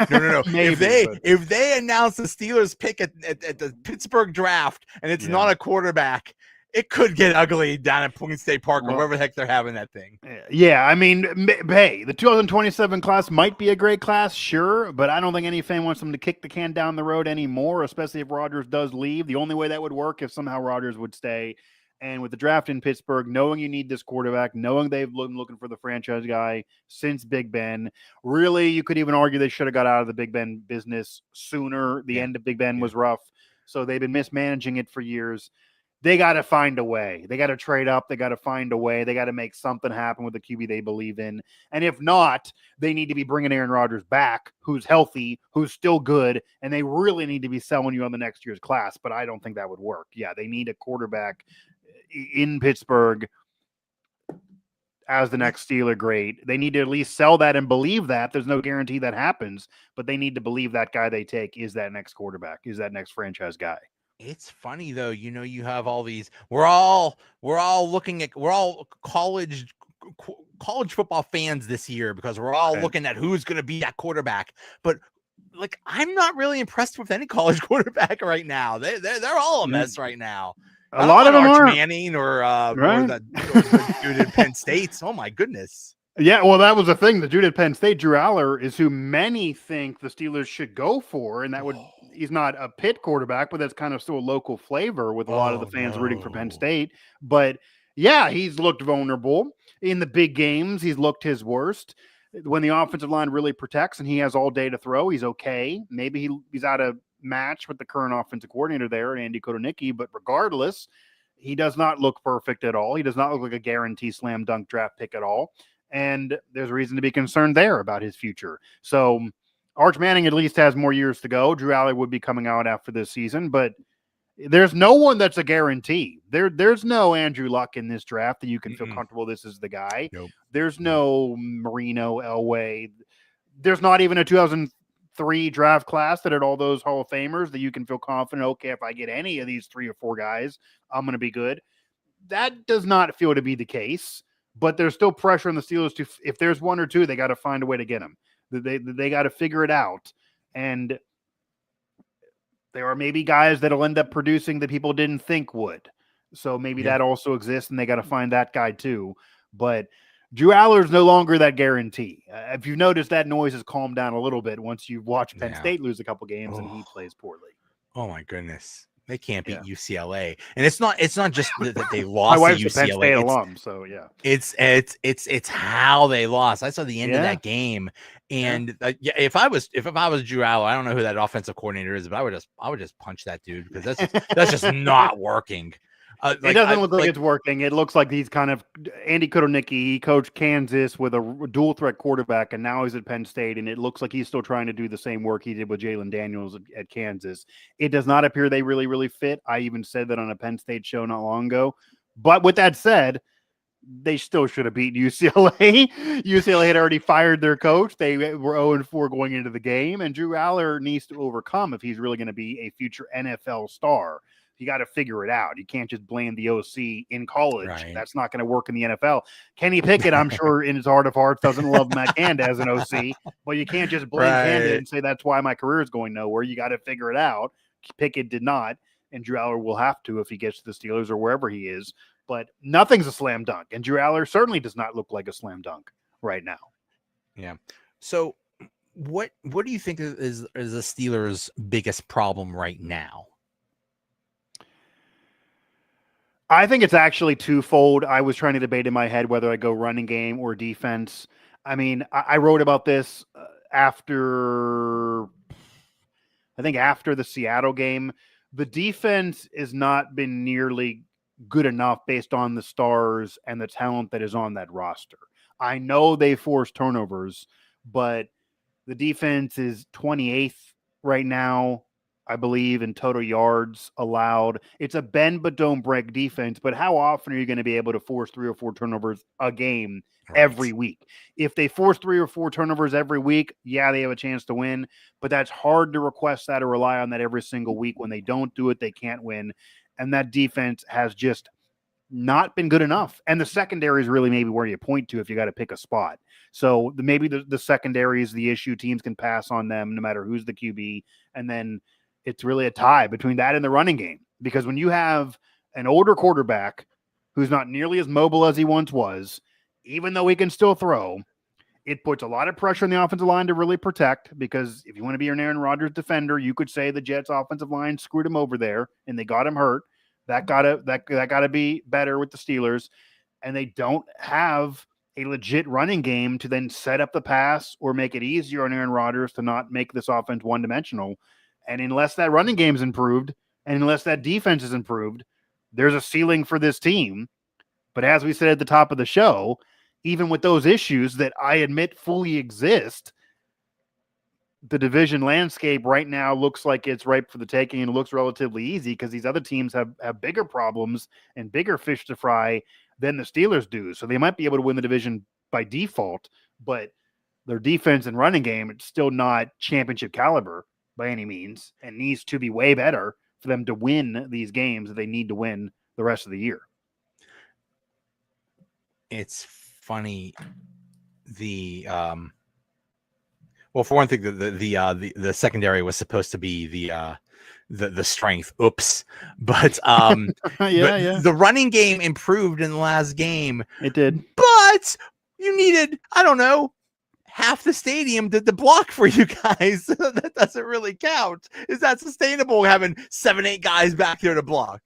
if they announce the Steelers pick at the Pittsburgh draft and it's not a quarterback, it could get ugly down at Point State Park or wherever the heck they're having that thing. Yeah, I mean, hey, the 2027 class might be a great class, sure, but I don't think any fan wants them to kick the can down the road anymore, especially if Rodgers does leave. The only way that would work if somehow Rodgers would stay. And with the draft in Pittsburgh, knowing you need this quarterback, knowing they've been looking for the franchise guy since Big Ben, really, you could even argue they should have got out of the Big Ben business sooner. The end of Big Ben was rough, so they've been mismanaging it for years. They got to find a way. They got to trade up. They got to find a way. They got to make something happen with the QB they believe in. And if not, they need to be bringing Aaron Rodgers back, who's healthy, who's still good, and they really need to be selling you on the next year's class. But I don't think that would work. Yeah, they need a quarterback in Pittsburgh as the next Steeler great. They need to at least sell that and believe that. There's no guarantee that happens, but they need to believe that guy they take is that next quarterback, is that next franchise guy. It's funny though, you have all these. We're all college football fans this year because we're all looking at who's going to be that quarterback. But like, I'm not really impressed with any college quarterback right now. They're all a mess right now. A lot of them Arch are Manning or the dude at Penn State. Oh my goodness. Yeah, well, that was the thing. The dude at Penn State, Drew Aller, is who many think the Steelers should go for, and that would he's not a Pitt quarterback, but that's kind of still a local flavor with a lot of the fans rooting for Penn State. But yeah, he's looked vulnerable in the big games. He's looked his worst. When the offensive line really protects and he has all day to throw, he's okay. Maybe he's out of match with the current offensive coordinator there, Andy Kotonicki, but regardless, he does not look perfect at all. He does not look like a guarantee slam dunk draft pick at all. And there's reason to be concerned there about his future. So Arch Manning at least has more years to go. Drew Aller would be coming out after this season, but there's no one that's a guarantee. There's no Andrew Luck in this draft that you can feel comfortable this is the guy. Nope. There's no Marino, Elway. There's not even a 2003 draft class that had all those Hall of Famers that you can feel confident, okay, if I get any of these 3 or 4 guys, I'm going to be good. That does not feel to be the case. But there's still pressure on the Steelers to, if there's 1 or 2, they got to find a way to get them. They got to figure it out. And there are maybe guys that'll end up producing that people didn't think would. So maybe that also exists, and they got to find that guy too. But Drew Aller's no longer that guarantee. If you've noticed, that noise has calmed down a little bit once you've watched Penn State lose a couple games and he plays poorly. Oh my goodness. They can't beat UCLA, and it's not just that they lost. My wife's to UCLA. a Penn State alum, so yeah. It's how they lost. I saw the end of that game, and if I was Drew Aller, I don't know who that offensive coordinator is, but I would just punch that dude because that's just not working. It doesn't look like it's working. It looks like he's kind of Andy Kotonicki. He coached Kansas with a dual threat quarterback, and now he's at Penn State, and it looks like he's still trying to do the same work he did with Jalen Daniels at Kansas. It does not appear they really, really fit. I even said that on a Penn State show not long ago. But with that said, they still should have beaten UCLA. UCLA had already fired their coach. They were 0-4 going into the game, and Drew Aller needs to overcome if he's really going to be a future NFL star. You got to figure it out. You can't just blame the OC in college. Right. That's not going to work in the NFL. Kenny Pickett, I'm sure in his heart of hearts, doesn't love Matt Canada as an OC, but you can't just blame Canada and say that's why my career is going nowhere. You got to figure it out. Pickett did not, and Drew Aller will have to if he gets to the Steelers or wherever he is. But nothing's a slam dunk, and Drew Aller certainly does not look like a slam dunk right now. Yeah. So what do you think is the Steelers' biggest problem right now? I think it's actually twofold. I was trying to debate in my head whether I go running game or defense. I mean, I wrote about this after the Seattle game. The defense has not been nearly good enough based on the stars and the talent that is on that roster. I know they force turnovers, but the defense is 28th right now, I believe, in total yards allowed. It's a bend but don't break defense, but how often are you going to be able to force 3 or 4 turnovers a game every week? If they force 3 or 4 turnovers every week, yeah, they have a chance to win, but that's hard to request that or rely on that every single week. When they don't do it, they can't win. And that defense has just not been good enough. And the secondary is really maybe where you point to if you got to pick a spot. So maybe the secondary is the issue. Teams can pass on them no matter who's the QB. And then it's really a tie between that and the running game. Because when you have an older quarterback who's not nearly as mobile as he once was, even though he can still throw, it puts a lot of pressure on the offensive line to really protect, because if you want to be an Aaron Rodgers defender, you could say the Jets offensive line screwed him over there and they got him hurt. That gotta be better with the Steelers. And they don't have a legit running game to then set up the pass or make it easier on Aaron Rodgers to not make this offense one-dimensional. And unless that running game is improved and unless that defense is improved, there's a ceiling for this team. But as we said at the top of the show, even with those issues that I admit fully exist, the division landscape right now looks like it's ripe for the taking, and it looks relatively easy because these other teams have bigger problems and bigger fish to fry than the Steelers do. So they might be able to win the division by default, but their defense and running game, it's still not championship caliber by any means, and needs to be way better for them to win these games that they need to win the rest of the year. It's funny. Well, for one thing, the secondary was supposed to be the strength. Oops. But the running game improved in the last game. It did. But you needed, I don't know, half the stadium to block for you guys. That doesn't really count. Is that sustainable, having 7-8 guys back there to block?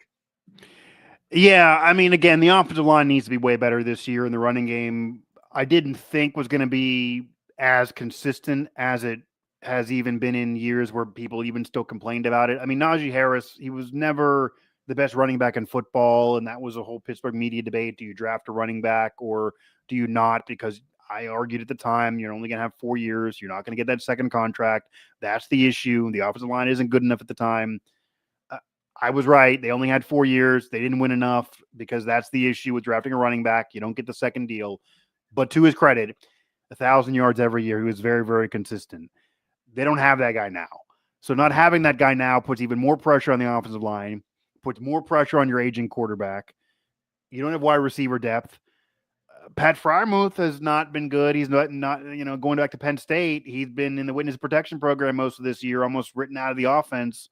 Yeah, I mean, again, the offensive line needs to be way better this year, and the running game I didn't think was going to be as consistent as it has even been in years where people even still complained about it. I mean, Najee Harris, he was never the best running back in football, and that was a whole Pittsburgh media debate. Do you draft a running back or do you not? Because I argued at the time, you're only going to have 4 years. You're not going to get that second contract. That's the issue. The offensive line isn't good enough at the time. I was right. They only had 4 years. They didn't win enough because that's the issue with drafting a running back. You don't get the second deal. But to his credit, 1,000 yards every year. He was very, very consistent. They don't have that guy now. So not having that guy now puts even more pressure on the offensive line, puts more pressure on your aging quarterback. You don't have wide receiver depth. Pat Freiermuth has not been good. He's not going back to Penn State. He's been in the witness protection program most of this year, almost written out of the offense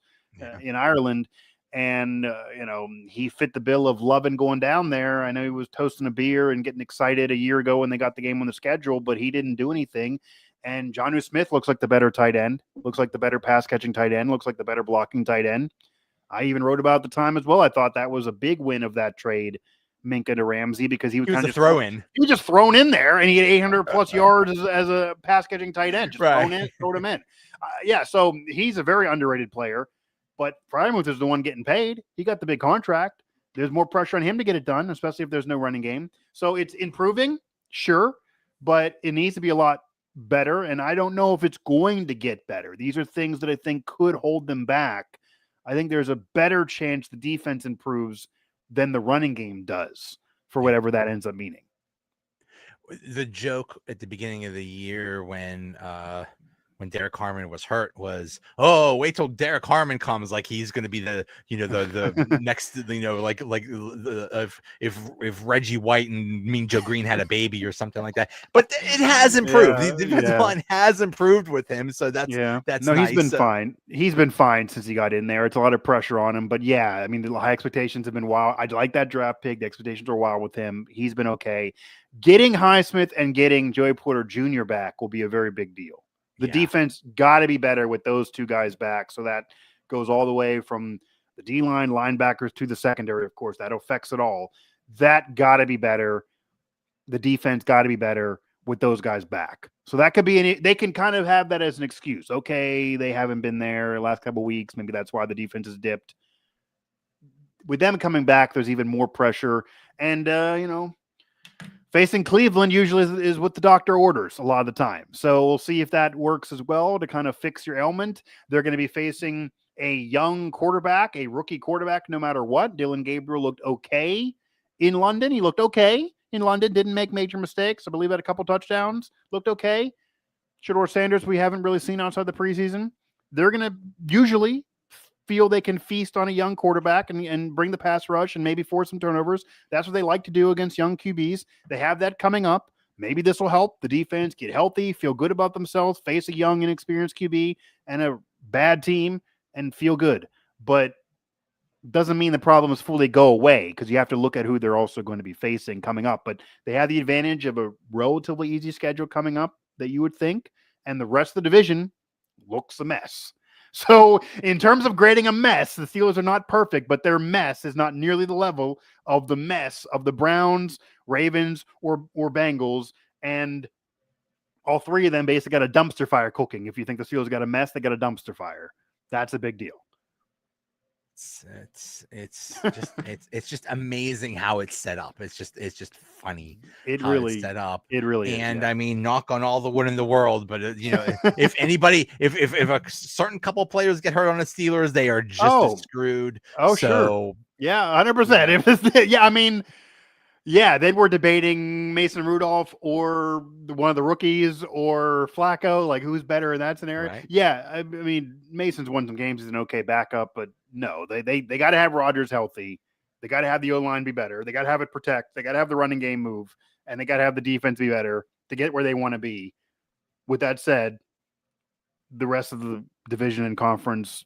in Ireland. And, he fit the bill of loving going down there. I know he was toasting a beer and getting excited a year ago when they got the game on the schedule, but he didn't do anything. And Jonnu Smith looks like the better tight end, looks like the better pass catching tight end, looks like the better blocking tight end. I even wrote about the time as well. I thought that was a big win of that trade, Minkah to Ramsey, because he was kind of throw in. He was just thrown in there, and he had 800 plus yards as a pass catching tight end, just thrown him in. So he's a very underrated player. But Freiermuth is the one getting paid. He got the big contract. There's more pressure on him to get it done, especially if there's no running game. So it's improving, sure, but it needs to be a lot better. And I don't know if it's going to get better. These are things that I think could hold them back. I think there's a better chance the defense improves than the running game does for whatever that ends up meaning. The joke at the beginning of the year when Derek Harmon was hurt was, oh, wait till Derek Harmon comes, like he's going to be the next, if Reggie White and Mean Joe Green had a baby or something like that. But it has improved. The defensive line has improved with him, so that's no, nice. He's been fine. He's been fine since he got in there. It's a lot of pressure on him, but yeah, I mean, the high expectations have been wild. I like that draft pick. The expectations are wild with him. He's been okay. Getting Highsmith and getting Joey Porter Jr. back will be a very big deal. The defense got to be better with those two guys back. So that goes all the way from the D-line, linebackers to the secondary, of course. That affects it all. That got to be better. The defense got to be better with those guys back. So that could be they can kind of have that as an excuse. Okay, they haven't been there the last couple of weeks. Maybe that's why the defense has dipped. With them coming back, there's even more pressure. And, facing Cleveland usually is what the doctor orders a lot of the time. So we'll see if that works as well to kind of fix your ailment. They're going to be facing a young quarterback, a rookie quarterback, no matter what. Dylan Gabriel looked okay in London. He looked okay in London, didn't make major mistakes. I believe had a couple touchdowns, looked okay. Shedeur Sanders, we haven't really seen outside the preseason. They're going to usually feel they can feast on a young quarterback and bring the pass rush and maybe force some turnovers. That's what they like to do against young QBs. They have that coming up. Maybe this will help the defense get healthy, feel good about themselves, face a young, inexperienced QB and a bad team and feel good. But doesn't mean the problems fully go away because you have to look at who they're also going to be facing coming up. But they have the advantage of a relatively easy schedule coming up that you would think, and the rest of the division looks a mess. So in terms of grading a mess, the Steelers are not perfect, but their mess is not nearly the level of the mess of the Browns, Ravens, or Bengals. And all three of them basically got a dumpster fire cooking. If you think the Steelers got a mess, they got a dumpster fire. That's a big deal. It's just amazing how it's set up. It's just funny. It really it's set up. It really and is, yeah. I mean, knock on all the wood in the world, but if anybody, if a certain couple players get hurt on the Steelers, they are just as screwed. Oh, so, sure. Yeah, 100%. Yeah, I mean, yeah, then we're debating Mason Rudolph or one of the rookies or Flacco, like who's better in that scenario. Right. Yeah, I mean, Mason's won some games. He's an okay backup, but no, they got to have Rodgers healthy. They got to have the O-line be better. They got to have it protect. They got to have the running game move, and they got to have the defense be better to get where they want to be. With that said, the rest of the division and conference,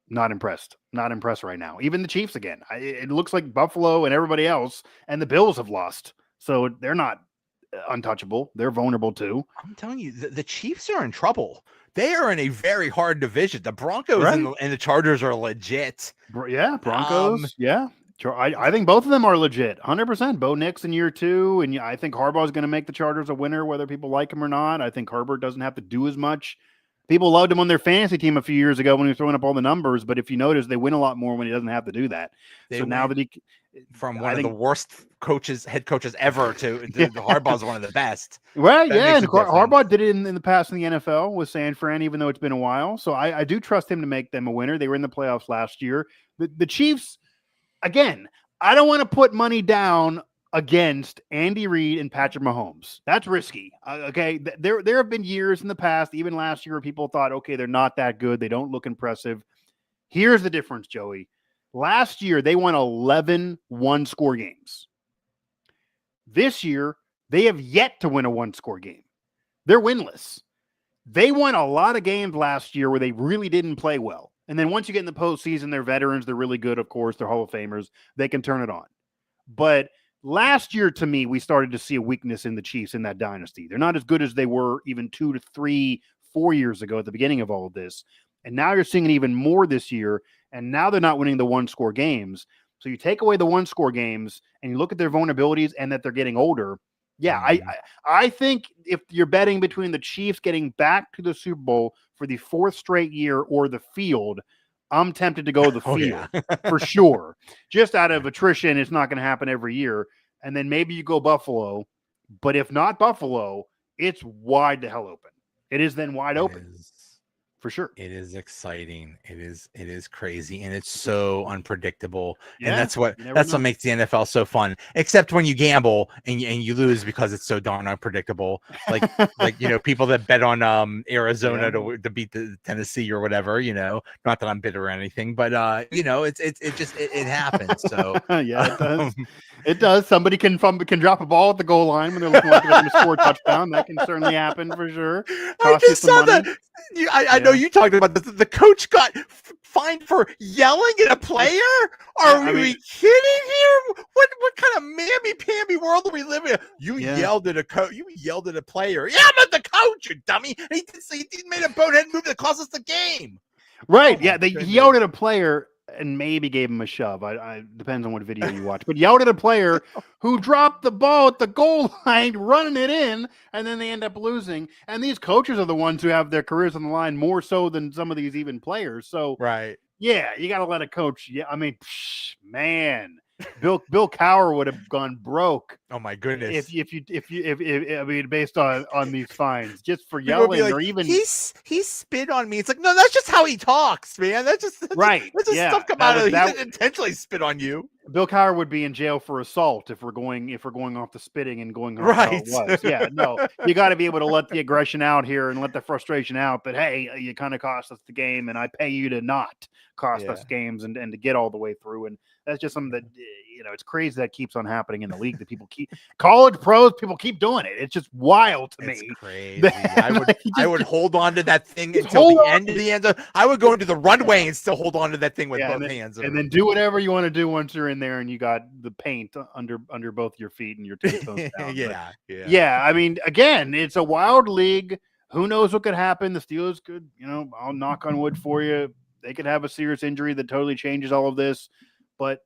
not impressed. Not impressed right now. Even the Chiefs again. It looks like Buffalo and everybody else, and the Bills have lost. So they're not untouchable. They're vulnerable too. I'm telling you, the Chiefs are in trouble. They are in a very hard division. The Broncos and the Chargers are legit. Yeah, Broncos. Yeah. I think both of them are legit. 100%. Bo Nix in year 2. And I think Harbaugh is going to make the Chargers a winner, whether people like him or not. I think Herbert doesn't have to do as much. People loved him on their fantasy team a few years ago when he was throwing up all the numbers. But if you notice, they win a lot more when he doesn't have to do that. Now that from one of the worst head coaches ever to Harbaugh's one of the best. Right, yeah. And Harbaugh did it in the past in the NFL with San Fran, even though it's been a while. So I do trust him to make them a winner. They were in the playoffs last year. The Chiefs, again, I don't want to put money down against Andy Reid and Patrick Mahomes. That's risky. Okay. There have been years in the past, even last year, where people thought, okay, they're not that good. They don't look impressive. Here's the difference, Joey. Last year, they won 11 one-score games. This year, they have yet to win a one-score game. They're winless. They won a lot of games last year where they really didn't play well. And then once you get in the postseason, they're veterans. They're really good, of course. They're Hall of Famers. They can turn it on. But last year, to me, we started to see a weakness in the Chiefs in that dynasty. They're not as good as they were even 2 to 3, 4 years ago at the beginning of all of this. And now you're seeing it even more this year. And now they're not winning the one-score games. So you take away the one-score games and you look at their vulnerabilities and that they're getting older. Yeah, I think if you're betting between the Chiefs getting back to the Super Bowl for the 4th straight year or the field, I'm tempted to go the field for sure. Just out of attrition, it's not going to happen every year. And then maybe you go Buffalo. But if not Buffalo, it's wide the hell open. It is then wide open for sure. It is exciting. It is crazy, and it's so unpredictable. Yeah, And that's what you never know. makes the NFL so fun. Except when you gamble and you lose because it's so darn unpredictable. Like people that bet on Arizona to beat the Tennessee or whatever. Not that I'm bitter or anything, but it happens. So yeah, it does. It does. Somebody can drop a ball at the goal line when they're looking like they're going to score a touchdown. That can certainly happen for sure. I just saw that. I know you talked about this. The coach got fined for yelling at a player. Are we kidding here? What kind of mammy-pammy world are we living in? You yelled at a coach. You yelled at a player. Yeah, I'm the coach, you dummy. And he made a bonehead move that cost us the game. Right. Yeah. He yelled at a player and maybe gave him a shove. I depends on what video you watch, but yelled at a player who dropped the ball at the goal line, running it in, and then they end up losing. And these coaches are the ones who have their careers on the line more so than some of these even players. So right. Yeah, you got to let a coach. Yeah. I mean, man, Bill Cowher would have gone broke. Oh my goodness! If I mean, based on these fines, just for yelling or even he spit on me. It's like, no, that's just how he talks, man. That's just stuff come out of. He didn't intentionally spit on you. Bill Cowher would be in jail for assault if we're going off the spitting and going off right. how it was. Yeah, no, you got to be able to let the aggression out here and let the frustration out. But hey, you kind of cost us the game, and I pay you to not cost us games and to get all the way through. And that's just something that it's crazy that keeps on happening in the league. That people keep college pros, people keep doing it. It's just wild to me. It's crazy. I would hold on to that thing until the end of the end. I would go into the runway and still hold on to that thing with both hands, and then do whatever you want to do once you're in there and you got the paint under both your feet and your toes down. Yeah. I mean, again, it's a wild league. Who knows what could happen? The Steelers could, I'll knock on wood for you. They could have a serious injury that totally changes all of this, but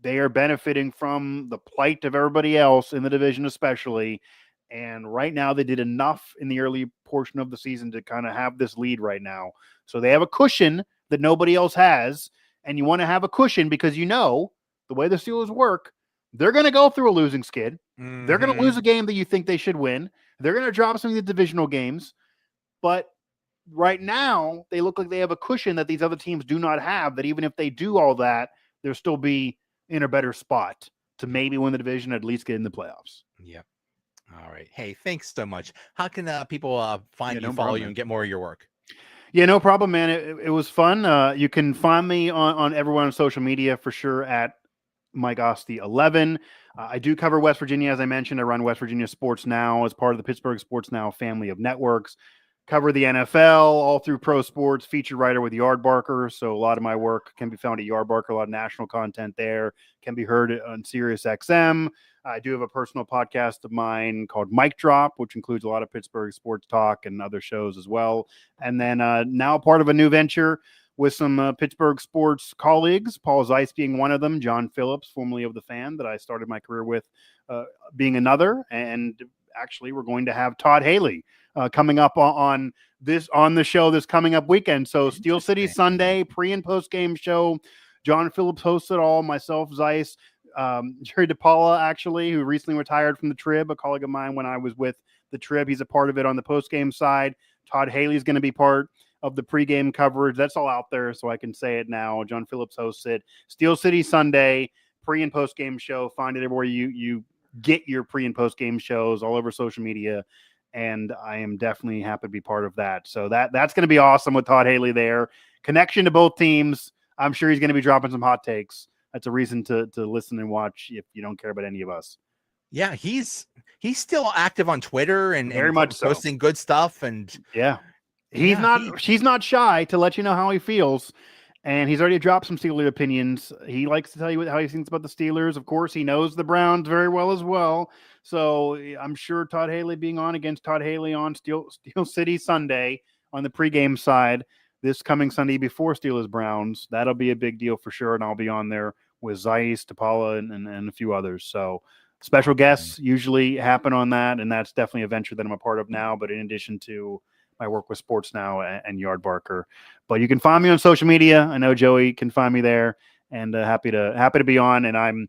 they are benefiting from the plight of everybody else in the division, especially. And right now they did enough in the early portion of the season to kind of have this lead right now. So they have a cushion that nobody else has. And you want to have a cushion because the way the Steelers work, they're going to go through a losing skid. Mm-hmm. They're going to lose a game that you think they should win. They're going to drop some of the divisional games. But right now, they look like they have a cushion that these other teams do not have, that even if they do all that, they'll still be in a better spot to maybe win the division, at least get in the playoffs. Yep. All right. Hey, thanks so much. How can people find you, follow you, and get more of your work? Yeah, no problem, man. It was fun. You can find me on everyone on social media for sure at Mike Ostie 11. I do cover West Virginia. As I mentioned, I run West Virginia Sports Now as part of the Pittsburgh Sports Now family of networks. Cover the NFL all through pro sports, featured writer with Yardbarker. So a lot of my work can be found at Yardbarker, a lot of national content there, can be heard on Sirius XM. I do have a personal podcast of mine called Mic Drop, which includes a lot of Pittsburgh sports talk and other shows as well. And then now part of a new venture with some Pittsburgh sports colleagues, Paul Zeiss being one of them, John Phillips, formerly of The Fan, that I started my career with, being another. And actually, we're going to have Todd Haley coming up on the show this coming up weekend. So Steel City Sunday, pre and post game show. John Phillips hosts it all. Myself, Zeiss, Jerry DePaula, actually, who recently retired from the Trib, a colleague of mine when I was with the Trib. He's a part of it on the post game side. Todd Haley's going to be part of the pregame coverage. That's all out there, so I can say it now. John Phillips hosts it. Steel City Sunday, pre and post game show. Find it everywhere you get your pre and post game shows, all over social media. And I am definitely happy to be part of that. So that's going to be awesome with Todd Haley there. Connection to both teams. I'm sure he's going to be dropping some hot takes. That's a reason to listen and watch if you don't care about any of us. Yeah, he's still active on Twitter and very much posting good stuff. And he's not shy to let you know how he feels. And he's already dropped some Steeler opinions. He likes to tell you how he thinks about the Steelers. Of course, he knows the Browns very well as well. So I'm sure Todd Haley being on against Todd Haley on Steel City Sunday on the pregame side this coming Sunday before Steelers Browns. That'll be a big deal for sure. And I'll be on there with Zeiss, DePaula, and a few others. So special guests usually happen on that. And that's definitely a venture that I'm a part of now. But in addition to my work with Sports Now and Yardbarker. But you can find me on social media. I know Joey can find me there, and happy to be on. And I'm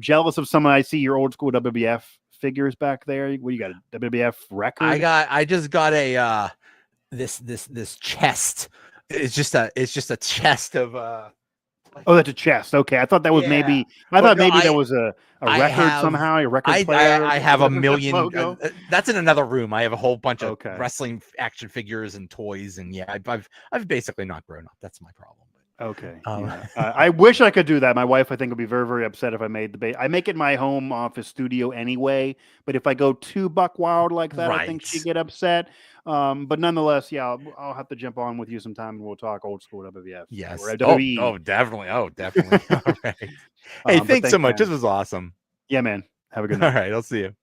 jealous of some. I see your old school WWF figures back there. What you got, a WWF record? I just got a this chest. It's just a chest of Oh, that's a chest. Okay, I thought that was Yeah. maybe. Well, thought no, maybe that was a I record have- somehow, a record I player. have a with this million. logo? That's in another room. I have a whole bunch of Okay. wrestling action figures and toys, and yeah, I've basically not grown up. That's my problem. Okay. Um, yeah. I wish I could do that. My wife, I think, would be very, very upset if I made the I make it my home office studio anyway. But if I go too buck wild like that, I think she'd Right. get upset. But nonetheless, yeah, I'll have to jump on with you sometime and we'll talk old school WWF. Yes. Or Oh, WWE. oh, definitely. Oh, definitely. All right. Hey, But thanks so much. man. This was awesome. Yeah, man. Have a good All night. right. I'll see you.